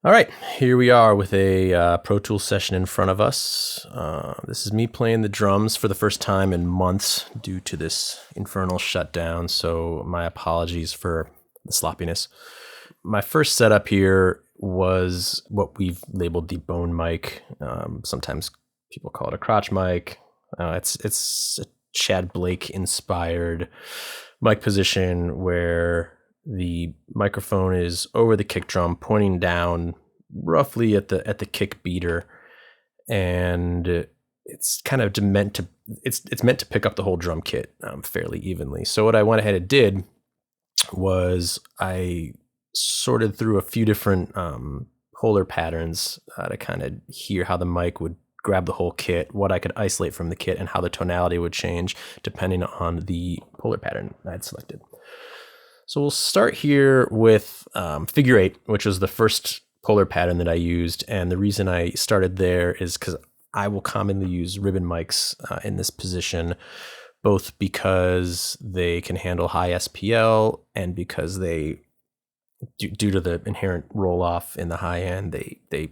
All right, here we are with a Pro Tools session in front of us. This is me playing the drums for the first time in months due to this infernal shutdown, so my apologies for the sloppiness. My first setup here was what we've labeled the bone mic. Sometimes people call it a crotch mic. It's a Tchad Blake-inspired mic position where the microphone is over the kick drum, pointing down roughly at the kick beater, and it's kind of meant to pick up the whole drum kit fairly evenly. So what I went ahead and did was I sorted through a few different polar patterns to kind of hear how the mic would grab the whole kit, what I could isolate from the kit, and how the tonality would change depending on the polar pattern I had selected. So we'll start here with figure 8, which was the first polar pattern that I used. And the reason I started there is because I will commonly use ribbon mics in this position, both because they can handle high SPL and because they, due to the inherent roll off in the high end, they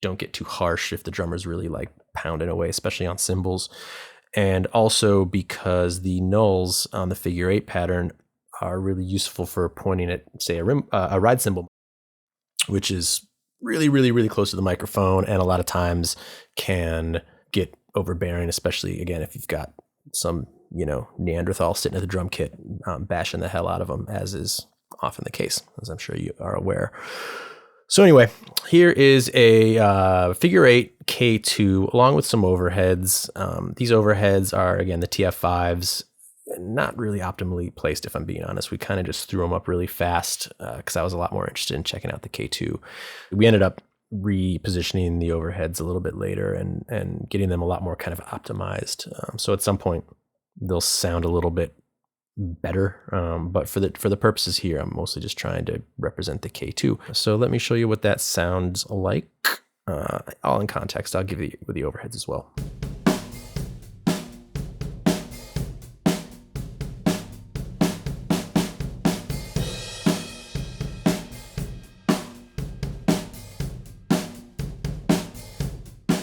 don't get too harsh if the drummer's really like pounding away, especially on cymbals. And also because the nulls on the figure 8 pattern are really useful for pointing at, say, a ride cymbal, which is really close to the microphone and a lot of times can get overbearing, especially, again, if you've got some, Neanderthal sitting at the drum kit bashing the hell out of them, as is often the case, as I'm sure you are aware. So anyway, here is a figure 8 K2 along with some overheads. These overheads are, again, the TF-5s. Not really optimally placed, if I'm being honest. We kind of just threw them up really fast because I was a lot more interested in checking out the K2. We ended up repositioning the overheads a little bit later and getting them a lot more kind of optimized. So at some point they'll sound a little bit better, but for the purposes here, I'm mostly just trying to represent the K2. So let me show you what that sounds like. All in context. I'll give you with the overheads as well.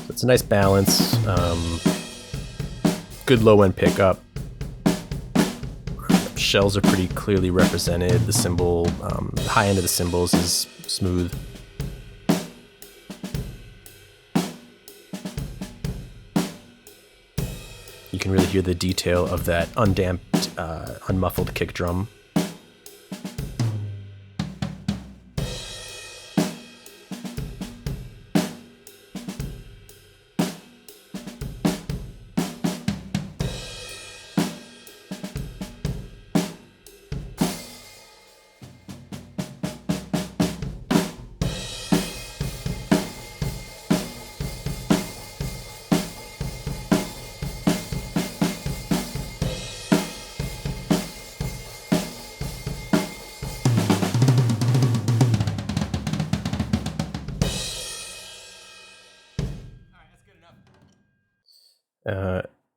It's a nice balance, good low end pickup. Shells are pretty clearly represented. The cymbal, the high end of the cymbals is smooth. You can really hear the detail of that undamped, unmuffled kick drum.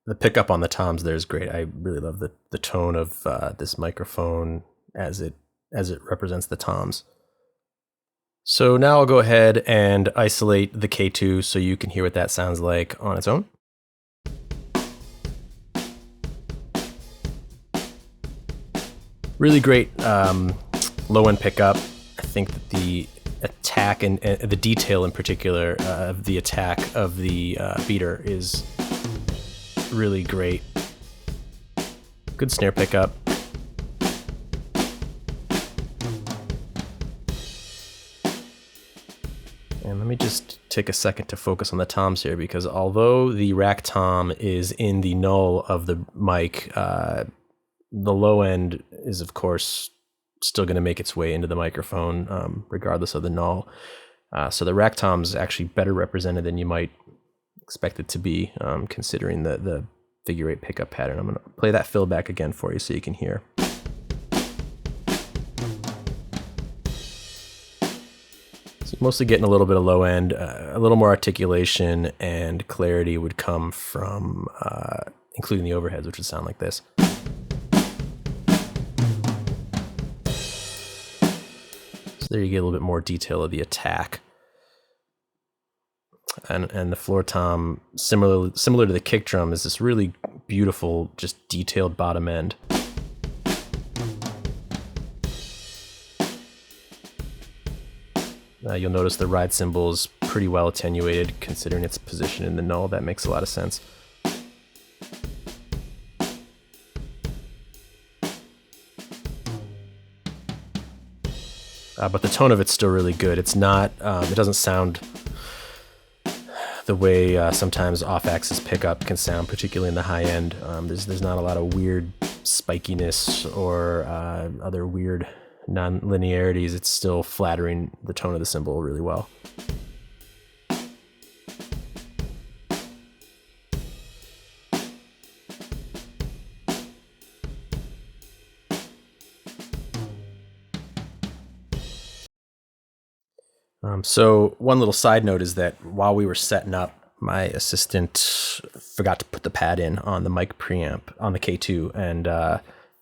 The pickup on the toms there is great. I really love the tone of this microphone as it represents the toms. So now I'll go ahead and isolate the K2 so you can hear what that sounds like on its own. Really great low end pickup. I think that the attack and the detail in particular of the attack of the beater is really great. Good snare pickup. And let me just take a second to focus on the toms here, because although the rack tom is in the null of the mic, the low end is of course still going to make its way into the microphone regardless of the null. So the rack tom is actually better represented than you might expect it to be, considering the figure 8 pickup pattern. I'm going to play that fill back again for you so you can hear. So mostly getting a little bit of low end, a little more articulation and clarity would come from including the overheads, which would sound like this. So there you get a little bit more detail of the attack. And the floor tom, similar to the kick drum, is this really beautiful, just detailed bottom end. You'll notice the ride cymbal is pretty well attenuated considering its position in the null. That makes a lot of sense. But the tone of it's still really good. It's not, it doesn't sound the way sometimes off-axis pickup can sound, particularly in the high end. There's not a lot of weird spikiness or other weird non-linearities. It's still flattering the tone of the cymbal really well. So one little side note is that while we were setting up, my assistant forgot to put the pad in on the mic preamp on the K2 and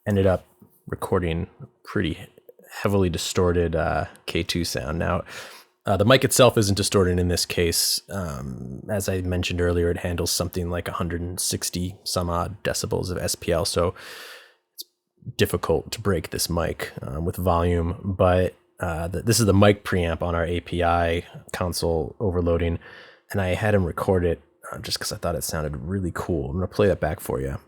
ended up recording pretty heavily distorted K2 sound. Now, the mic itself isn't distorted in this case. As I mentioned earlier, it handles something like 160 some odd decibels of SPL, so it's difficult to break this mic with volume, but this is the mic preamp on our API console overloading, and I had him record it just because I thought it sounded really cool. I'm going to play that back for you.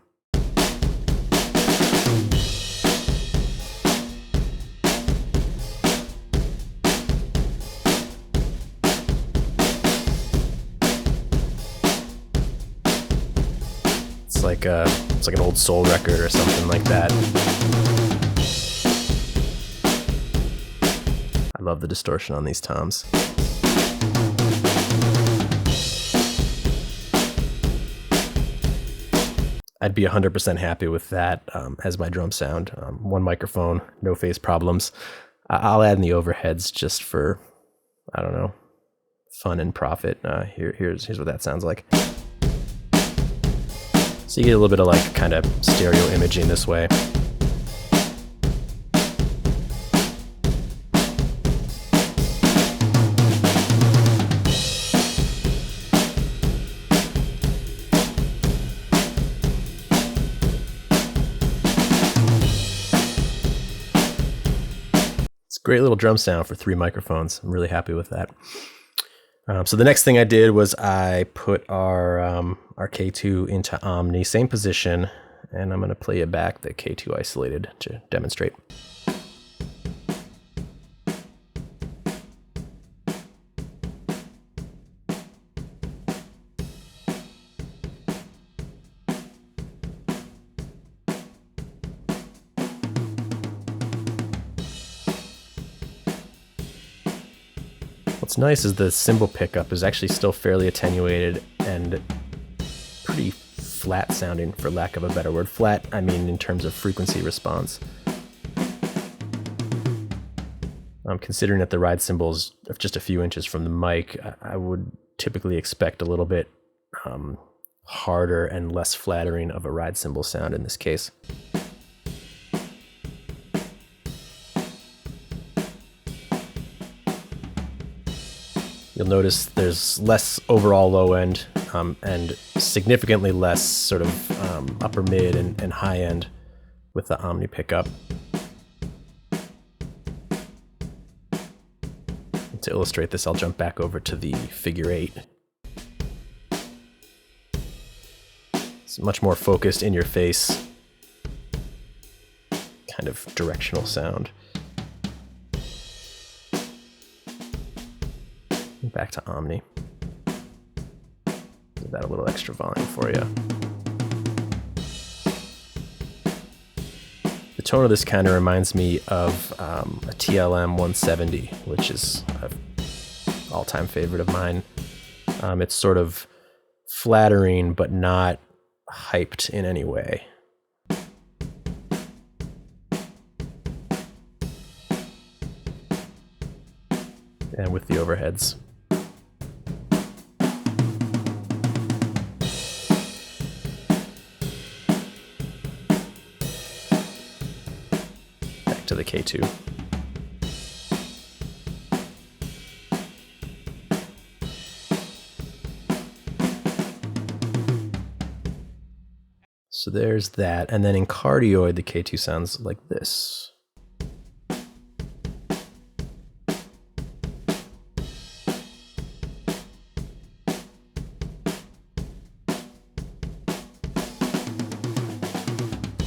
It's like an old soul record or something like that. I love the distortion on these toms. I'd be 100% happy with that as my drum sound. One microphone, no phase problems. I'll add in the overheads just for, I don't know, fun and profit. Here's what that sounds like. So you get a little bit of like kind of stereo imaging this way. Great little drum sound for 3 microphones. I'm really happy with that. So the next thing I did was I put our K2 into Omni, same position, and I'm going to play it back, the K2 isolated, to demonstrate. What's nice is the cymbal pickup is actually still fairly attenuated and pretty flat sounding, for lack of a better word. Flat, I mean in terms of frequency response. Considering that the ride cymbal's just a few inches from the mic, I would typically expect a little bit harder and less flattering of a ride cymbal sound in this case. You'll notice there's less overall low end and significantly less sort of upper mid and high end with the Omni pickup. To illustrate this, I'll jump back over to the figure 8. It's much more focused, in your face, kind of directional sound. Back to Omni. Give that a little extra volume for you. The tone of this kind of reminds me of a TLM 170, which is an all-time favorite of mine. It's sort of flattering, but not hyped in any way. And with the overheads. To the K2. So there's that. And then in Cardioid, the K2 sounds like this.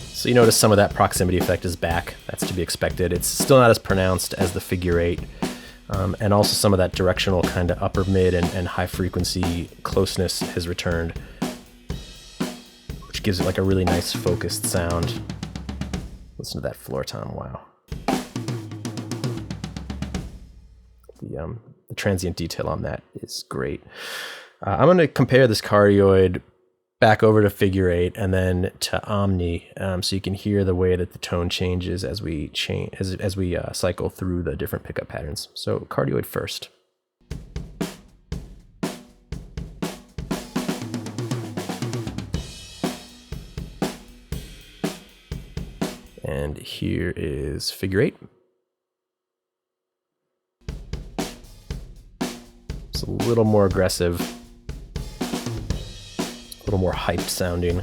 So you notice some of that proximity effect is back. That's to be expected. It's still not as pronounced as the figure 8. And also some of that directional kind of upper mid and high frequency closeness has returned, which gives it like a really nice focused sound. Listen to that floor tom, wow. The transient detail on that is great. I'm going to compare this Cardioid back over to figure 8 and then to omni, so you can hear the way that the tone changes as we cycle through the different pickup patterns. So Cardioid first. And here is figure 8. It's a little more aggressive, a little more hyped sounding.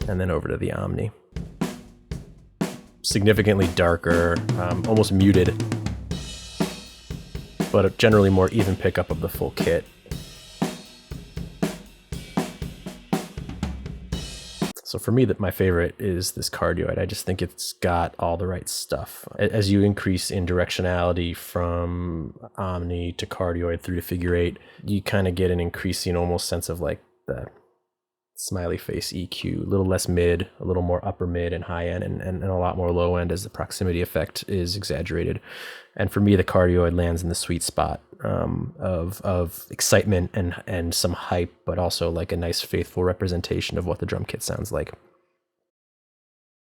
And then over to the omni. Significantly darker, almost muted, but a generally more even pickup of the full kit. So for me, my favorite is this Cardioid. I just think it's got all the right stuff. As you increase in directionality from omni to Cardioid through to figure 8, you kind of get an increasing almost sense of like the smiley face EQ, a little less mid, a little more upper mid and high end, and a lot more low end as the proximity effect is exaggerated. And for me, the Cardioid lands in the sweet spot of excitement and some hype, but also like a nice faithful representation of what the drum kit sounds like.